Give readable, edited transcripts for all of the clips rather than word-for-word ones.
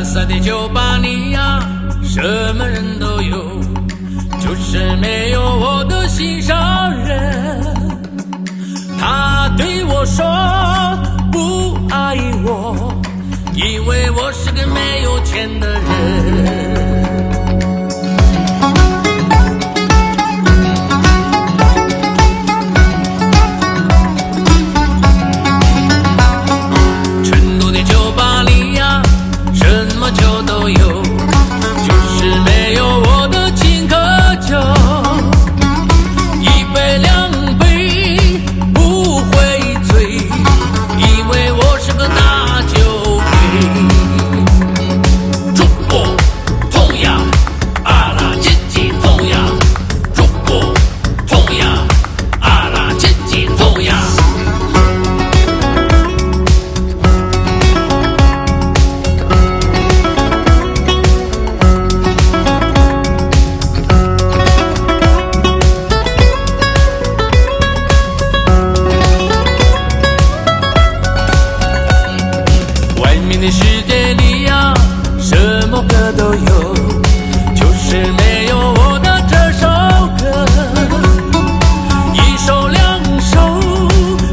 拉萨的酒吧里呀，什么人都有，就是没有我的心上人。他对我说不爱我，因为我是个没有钱的人。的世界里呀，什么歌都有，就是没有我的这首歌。一首两首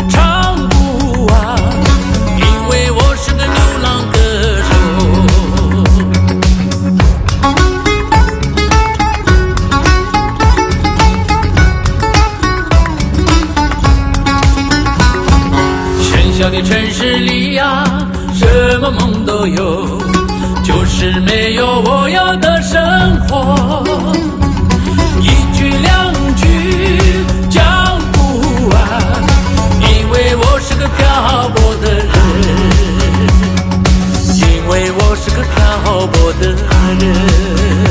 唱不完，因为我是个流浪歌手。喧嚣的城市里呀，什么梦都有，就是没有我要的生活。一句两句讲不完，因为我是个漂泊的人，因为我是个漂泊的人。